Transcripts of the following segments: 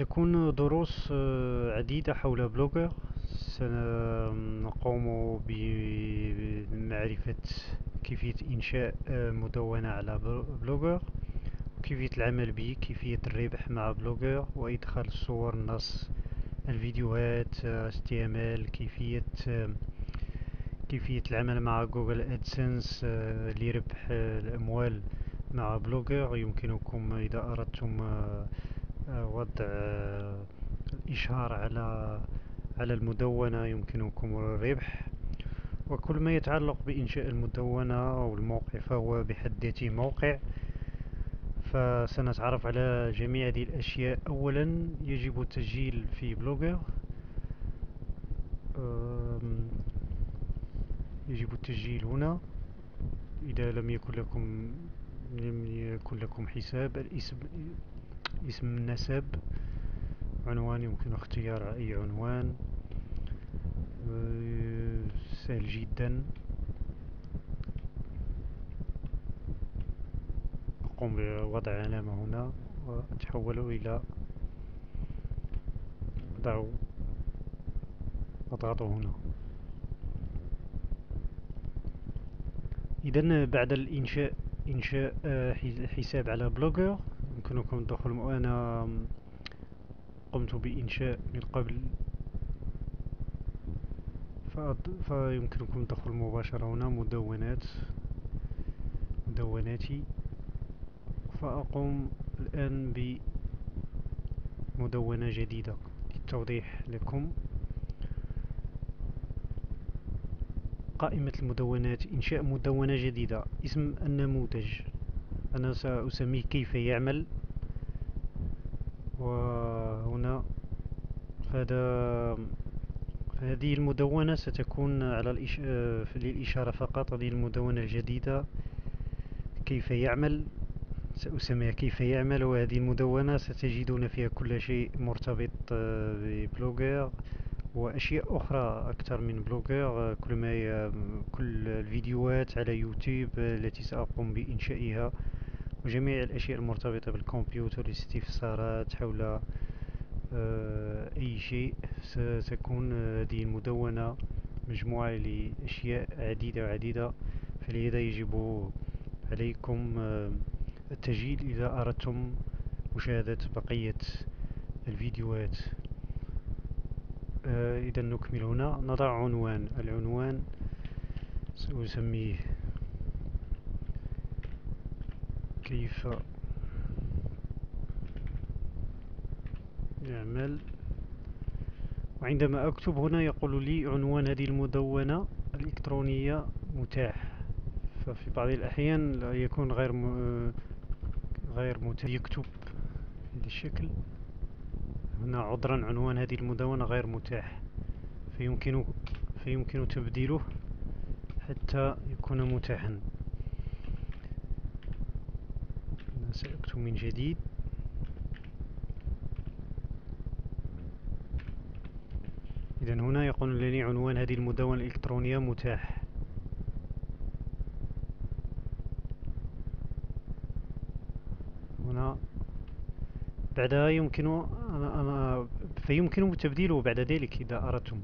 ستكون دروس عديدة حول بلوجر. سنقوم بمعرفة كيفية إنشاء مدونة على بلوجر، كيفية العمل به، كيفية الربح مع بلوجر، وإدخال الصور، النص، الفيديوهات، HTML، كيفية العمل مع جوجل أدسنس لربح الأموال مع بلوجر. يمكنكم إذا أردتم وضع الإشهار على المدونة، يمكنكم الربح. وكل ما يتعلق بإنشاء المدونة أو الموقع فهو بحد ذاته موقع. فسنتعرف على جميع هذه الأشياء. أولا يجب التسجيل في بلوجر. يجب التسجيل هنا إذا لم يكن لكم حساب. اسم النسب، عنوان يمكن اختيار أي عنوان سهل جدا. أقوم بوضع علامة هنا وأتحول إلى أضغط هنا. إذن بعد إنشاء حساب على بلوجر يمكنكم الدخول. أنا قمت بإنشاء من قبل، فيمكنكم الدخول مباشرة هنا مدوناتي. فأقوم الآن بمدونة جديدة للتوضيح لكم. قائمة المدونات، إنشاء مدونة جديدة. اسم النموذج أنا سأسميه كيف يعمل. وهنا فهذه المدونة ستكون للإشارة فقط. هذه المدونة الجديدة كيف يعمل سأسميها كيف يعمل. وهذه المدونة ستجدون فيها كل شيء مرتبط ببلوجر وأشياء أخرى أكثر من بلوجر. كل الفيديوهات على يوتيوب التي سأقوم بإنشائها، وجميع الأشياء المرتبطة بالكمبيوتر، الاستفسارات حول أي شيء. ستكون هذه المدونة مجموعة لأشياء عديدة. فلذا يجب عليكم التسجيل إذا أردتم مشاهدة بقية الفيديوهات. إذا نكمل هنا. نضع العنوان سأسميه كيف يعمل. وعندما أكتب هنا يقول لي عنوان هذه المدونة الإلكترونية متاح. ففي بعض الأحيان يكون غير متاح. يكتب بهذا الشكل هنا: عذرا، عنوان هذه المدونة غير متاح. فيمكن تبديله حتى يكون متاحا. سأكتب من جديد. إذن هنا يقول لي عنوان هذه المدونة الإلكترونية متاح. هنا بعدها فيمكن تبديله بعد ذلك إذا أردتم.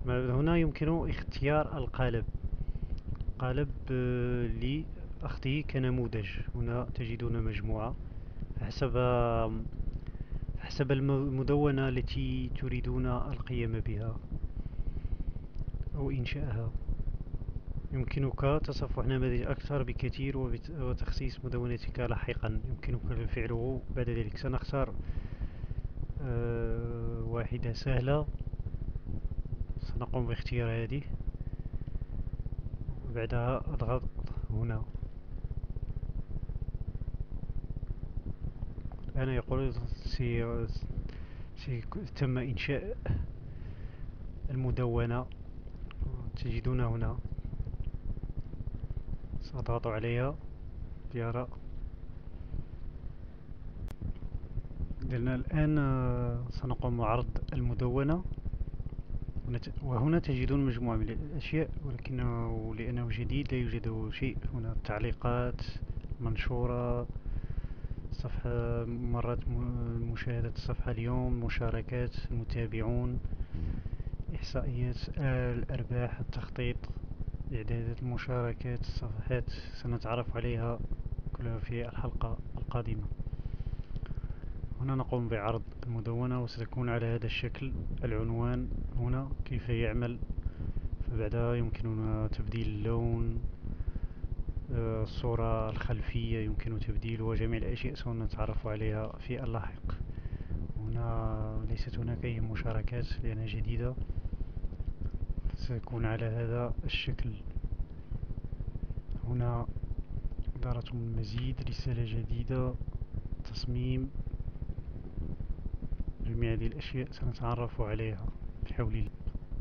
هنا يمكن اختيار القالب لأخذه كنموذج. هنا تجدون مجموعة حسب المدونة التي تريدون القيام بها أو إنشاءها. يمكنك تصفح نماذج أكثر بكثير وتخصيص مدونتك لاحقا. يمكنك فعله بعد ذلك. سنختار واحدة سهلة. سنقوم باختيار هذه وبعدها أضغط هنا. الآن يقول تم إنشاء المدونة. تجدون هنا. سأضغط عليها ليرى. لأن الآن سنقوم بعرض المدونة. وهنا تجدون مجموعة من الأشياء، لأنه جديد لا يوجد شيء هنا. التعليقات منشورة، صفحة مرات مشاهدة الصفحة اليوم، مشاركات، المتابعون، إحصائيات الأرباح، التخطيط، إعدادات المشاركات، الصفحات سنتعرف عليها كلها في الحلقة القادمة. هنا نقوم بعرض المدونة وستكون على هذا الشكل. العنوان هنا كيف يعمل، فبعدها يمكننا تبديل اللون، الصورة الخلفية يمكن تبديله، وجميع الأشياء سنتعرف عليها في اللاحق. هنا ليست هناك أي مشاركات لأنها جديدة، ستكون على هذا الشكل. هنا إدارة المزيد، رسالة جديدة، تصميم، جميع هذه الأشياء سنتعرف عليها بحول الله.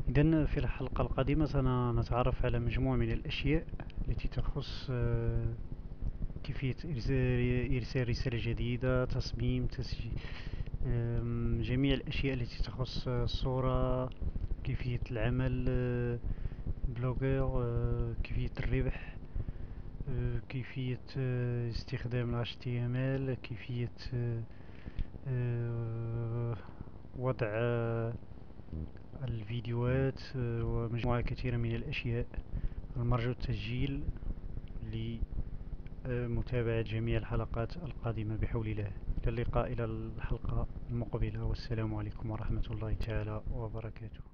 إذن في الحلقة القادمة سنتعرف على مجموعة من الأشياء التي تخص كيفية إرسال رسالة جديدة، تصميم، تسجيل، جميع الأشياء التي تخص الصورة، كيفية العمل بلوجر، كيفية الربح، كيفية استخدام ال HTML، كيفية وضع الفيديوهات، ومجموعة كثيرة من الأشياء. المرجو التسجيل لمتابعة جميع الحلقات القادمة بحول الله. إلى اللقاء، إلى الحلقة المقبلة، والسلام عليكم ورحمة الله تعالى وبركاته.